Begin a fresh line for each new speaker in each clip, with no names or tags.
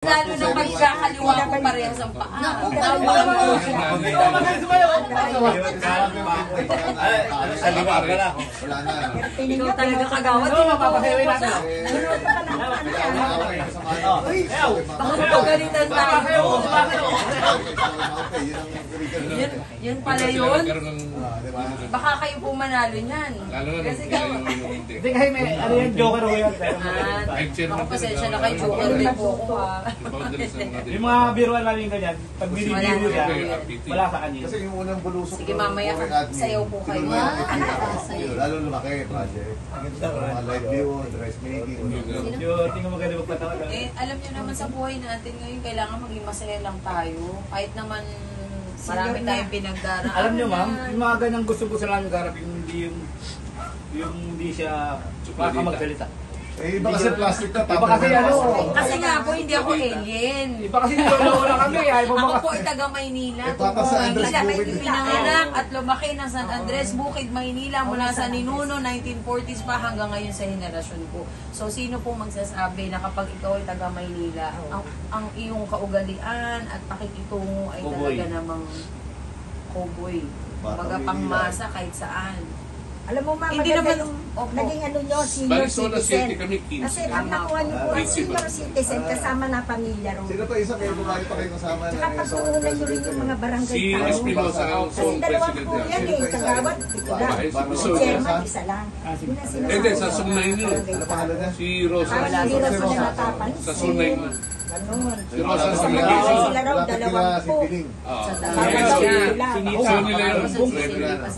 Lalo na pagkakaliwa ko parehas ang paa. Ikaw talaga kagawad. Mapapahewin natin. Baka magpagalitan tayo. Yun pala yun. Baka kayo po manalo niyan. Kasi
hindi kayo may ano yan, joker o yan.
Ako pasensya na kay joker din po ako ha.
Yung mga biruan namin ganyan, pag binibiro niya, wala sa kanya.
Kasi yung unang bulusok.
Sige mamaya, sayaw po kayo.
Lalo lumaki, project. Mga live view, dressmaking.
Tingnan mo ganda magpatawa.
Alam niyo naman sa buhay natin ngayon, kailangan maging masaya lang tayo. Kahit naman marami tayong pinagdaraan.
Alam niyo ma'am, yung mga ganyang gusto-gusto lang yung garap, yung hindi siya magsalita.
Eh, iba kasi plastic na.
Iba kasi ano.
Kasi nga po, hindi ako alien.
Iba kasi niloloko lang kami.
Ako po ay taga Maynila. Pinanganak at lumaki ng San Andres, Bukid, Maynila mula sa Ninuno, 1940s pa hanggang ngayon sa henerasyon ko. So, sino po magsasabi na kapag ikaw ay taga Maynila, ang iyong kaugalian at pakikitungo ay talaga namang cowboy. Baga pangmasa kahit saan.
Alam mo ma'am,
hindi naman
naging ano nyo, senior citizen.
Kami 15.
Kasi ang nakuha nyo po ang senior citizen kasama na pamilya ro.
Sino to isa kayo bumayo pa kayo kasama na?
Saka pag-uunan nyo rin yung mga barangay
Si
tao.
Espinosa ang
Kasi dalawang po yan eh, kagawad, si chairman, isa lang. Yun ang sinasabi.
Hindi, sa Sunay yun.
Ano pangalan niya?
Si Rosa.
Parang hindi raw sila natapansin.
Sa Sunay yun.
Ganun.
Si Rosa sa
Sila raw dalawang po.
Sa
Sunay
dalawa.
yun.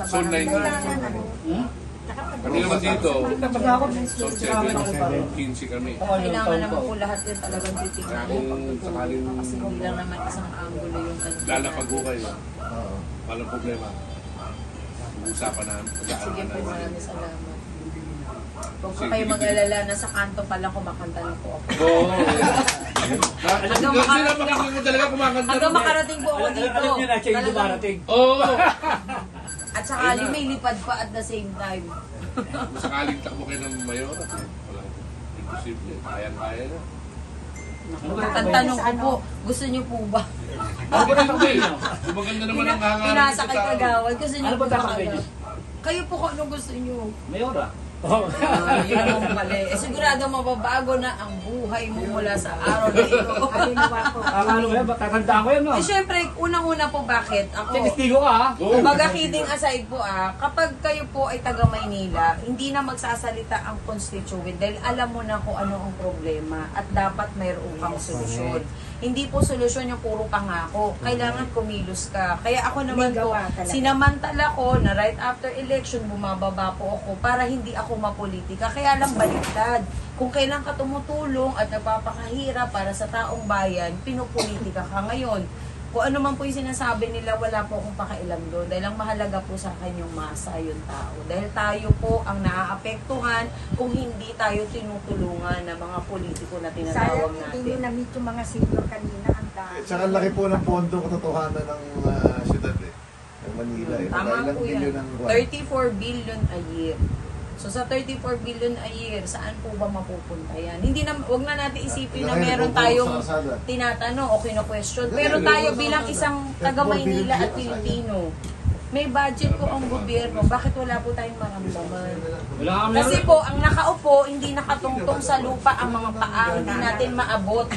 Sunay yun. Kami naman dito, Zone 7, 15 kami.
Kailangan naman po lahat yun talagang titignan.
Kung sakaling
Kasi hindi lang naman isang angulo yung kanila.
lalapag ko kayo, walang problema. Usapan na.
Sige po, maraming salamat. Huwag po kayo mag-alala, nasa kanto pa lang kumakanta na po ako.
Oo. Hanggang
makarating po ako dito.
Alam niyo na siya yung dumarating.
Oo.
At sakali may lipad pa at the same time.
Kung sakaling takbo kayo ng mayor, walang imposible. Kayang-kaya na.
Ang tanong ko po, gusto niyo po ba?
Hindi. Maganda naman ang hangarin.
Pinasa kay Kagawad, gusto niyo
Ano
po
ba
ba
dapat kayo?
Kayo po kung anong gusto niyo.
Mayora.
Yun naman pala eh. Sigurado mababago na ang buhay mo mula sa araw na ito.
Akala mo yan, tatandaan ko yan no?
Eh syempre, unang-una po bakit ako...
Testigo ka ha?
Kumbaga kidding aside po kapag kayo po ay taga Maynila, hindi na magsasalita ang constituent dahil alam mo na kung ano ang problema at dapat mayroon kang solusyon. Hindi po solusyon yung puro pangako. Kailangan kumilos ka. Kaya ako naman po, sinamantala ko na right after election, bumababa po ako para hindi ako mapolitika. Kaya lang baliktad. Kung kailan ka tumutulong at nagpapakahirap para sa taong bayan, pinupolitika ka ngayon. Kung ano man po yung sinasabi nila, wala po akong pakialam doon. Dahil ang mahalaga po sa akin yung masa, yung tao. Dahil tayo po ang naaapektuhan kung hindi tayo tinutulungan ng mga politiko na tinatawag natin.
Hindi nyo na-meet yung mga senior kanina. Ang dami.
Tsaka laki po ng pondo katotohanan ng syudad eh. Ng Manila eh.
Tama
Ilang
po yan.
bilyon ang
34 billion a year. So sa 34 billion a year, saan po ba mapupunta yan? Hindi na, wag na natin isipin na meron tayong tinatanong o kino-question. Pero tayo bilang isang taga Maynila at Pilipino, may budget po ang gobyerno. Bakit wala po tayong maramdaman? Kasi po, ang nakaupo, hindi nakatungtong sa lupa ang mga paa. Hindi natin maabot.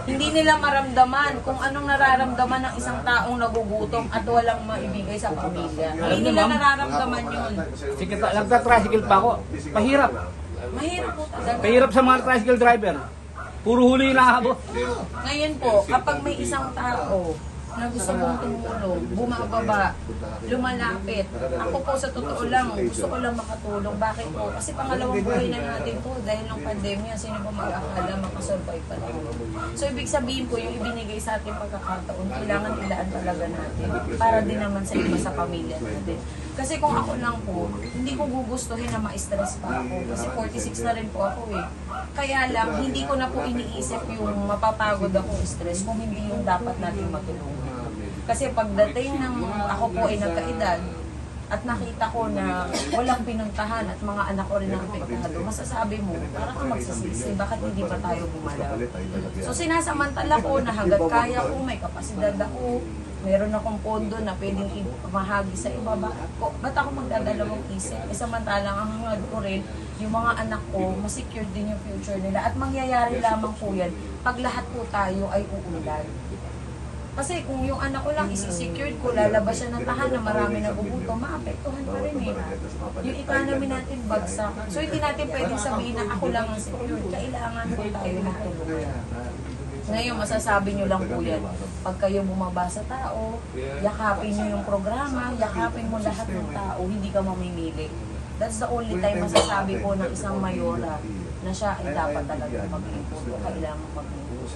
Hindi nila maramdaman kung anong nararamdaman ng isang taong nagugutom at walang maibigay sa pamilya. Hindi nila nararamdaman yun.
Sige, nagta-tricycle pa ako. Mahirap.
Mahirap po talaga.
Mahirap sa mga tricycle driver. Puro huli yung nakahabot.
Ngayon po, kapag may isang tao na gusto mong tumulong, bumababa, lumalapit. Ako po sa totoo lang, gusto ko lang makatulong. Bakit po? Kasi pangalawang buhay na natin po dahil ng pandemya, sino ba mag-akala makasurvive pa lang. So ibig sabihin po, yung ibinigay sa ating pagkakataon, kailangan ilaan talaga natin para din naman sa iba sa pamilya natin. Kasi kung ako lang po, hindi ko gugustuhin na ma-stress pa ako. Kasi 46 na rin po ako eh. Kaya lang, hindi ko na po iniisip yung mapapagod akong stress kung hindi yung dapat natin matulungan. Kasi pagdating ng ako po ay nagkaedad, at nakita ko na walang pinuntahan at mga anak ko rin ang apektado, masasabi mo, parang kang magsisisi, bakit hindi pa tayo gumalaw? So sinasamantala ko na hanggat kaya ko, may kapasidad ako, meron akong pondo na pwedeng mahagi sa iba, ba't ako magdadalawang isip? E samantalang ang hangad ko rin, yung mga anak ko, masecure din yung future nila. At mangyayari lamang po yan, pag lahat po tayo ay uunlad. Kasi kung yung anak ko lang isi-secured ko, lalabas siya ng tahanan, marami nagugutom, maapektuhan pa rin eh. Yung economy natin bagsak. So hindi natin pwedeng sabihin na ako lang ang secured. Kailangan po tayo magtulungan. Ngayon, masasabi nyo lang po yan. Pag kayo bumaba sa tao, yakapin nyo yung programa, yakapin mo lahat ng tao, hindi ka mamimili. That's the only time masasabi ko ng isang mayora na siya ay dapat talaga mag-input o kailangan mag-input.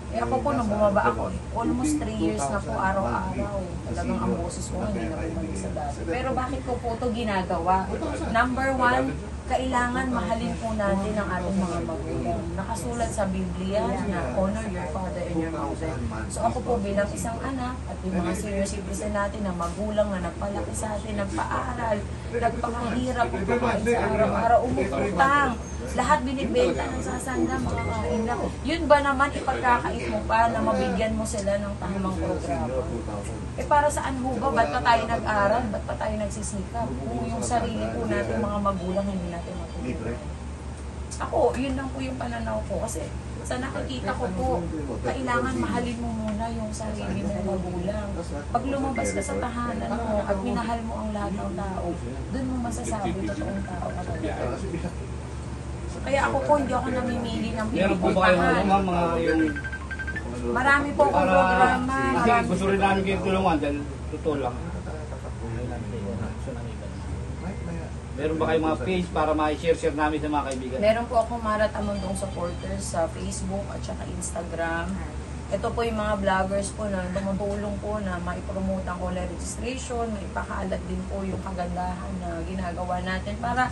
Eh ako po, nung bumaba ako, almost 3 years na po araw-araw. Talagang ang boses ko hindi na bumalik sa dati. Pero bakit ko po ito ginagawa? Number 1, kailangan mahalin po natin ang ating mga magulang. Nakasulat sa Biblia na honor your father and your mother. So ako po bilang isang anak at yung mga senior citizen natin na magulang na nagpalaki sa atin, nagpaaral, nagpakahirap, kumakain sa araw-araw, umutang. Lahat binibenta ng sasanda, makakain na. Yun ba naman ipagkakait mo pa na mabigyan mo sila ng tamang programa? Eh para saan ho ba? Ba't pa tayo nag-aral? Ba't pa tayo nagsisikap? Kung yung sarili po natin, mga magulang, hindi natin matulungan. Ako, yun lang po yung pananaw ko. Kasi sa nakikita ko po, kailangan mahalin mo muna yung sarili mong magulang. Pag lumabas ka sa tahanan mo at minahal mo ang lahat ng tao, dun mo masasabi totoong tao ka talaga. Kaya ako po, hindi ako namimili ng
Meron po ba kayo mga yung...
Marami po akong programa.
Kasi gusto rin namin kayo tulungan dahil totoo lang. Meron ba kayong mga page para ma-share namin sa mga kaibigan?
Meron po akong Marat Amundong supporters sa Facebook at saka Instagram. Ito po yung mga vloggers po na tumutulong po na maipromote ang Cola registration, maipakalat din po yung kagandahan na ginagawa natin para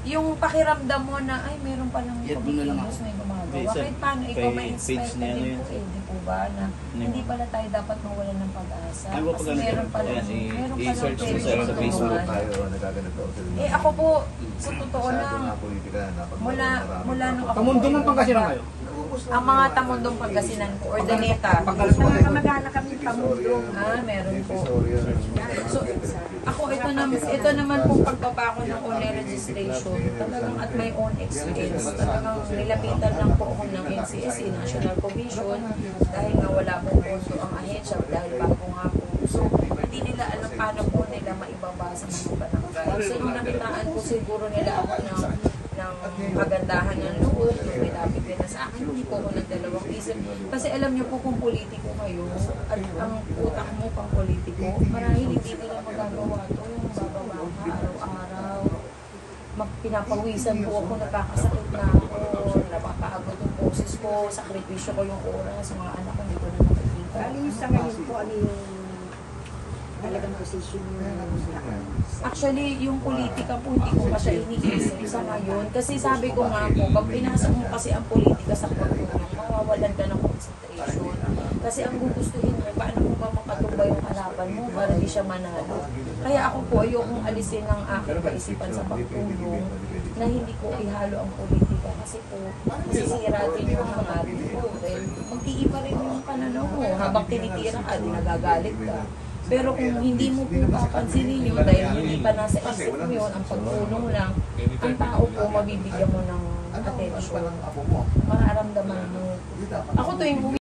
yung pakiramdam mo na, ay, meron palang kumikilos, may gumagawa. Kahit paano, ikaw ma-inspire ka din po, di po ba, na hindi pala tayo dapat mawalan ng pag-asa. Kasi meron palang
Sa Facebook tayo, nagaganito.
Eh, ako po, sa totoo lang, mula nung ako
Kamundong ng Pangasinan kayo?
ang mga Tamundong Pangasinan po, Ordaneta.
Mga kamag-anak kami Tamundong.
Meron po. So, ako, ito naman po pagpapa ko ng online registration, talagang at my own expense, talagang nilapitan lang po ako ng NCSE, National Commission, dahil nga wala po pondo ang ahensya, dahil bago nga po. So, hindi nila alam paano po nila maibaba sa mga barangay. So, nung nakitaan po siguro nila ako ng kagandahan ng loob, may lapit din na sa akin, hindi po ako nagdalawang isip. Kasi alam niyo po kung politiko kayo, at ang utak mo pang politiko, marahil hindi nila magagawa to, yung bababa ka araw-araw. Pinapawisan po ako, nakakasakit na ako, napapagod yung boses ko, sakripisyo ko yung oras, mga anak ko hindi ko na nakikita.
Alis sa ngayon po, ano yung talagang posisyon yung
Actually, yung politika po, hindi ko pa siya iniisip sa ngayon. Kasi sabi ko nga po, pag pinasok mo kasi ang politika sa pagtulong, mawawalan ka ng concentration. Kasi ang gugustuhin mo, paano mo ba makatumba yung kalaban mo para di siya manalo. Kaya ako po, ayokong alisin ang aking kaisipan sa pagtulong na hindi ko ihalo ang politika. Kasi po, masisira din yung hangarin ko. Well, magtiiba pa rin yung pananaw mo. Habang tinitira ka, di nagagalit ka. Pero kung hindi mo po papansinin yun, dahil hindi pa nasa isip mo yun, ang pagtulong lang, ang tao po mabibigyan mo ng attention. Mararamdaman mo. Ako tuwing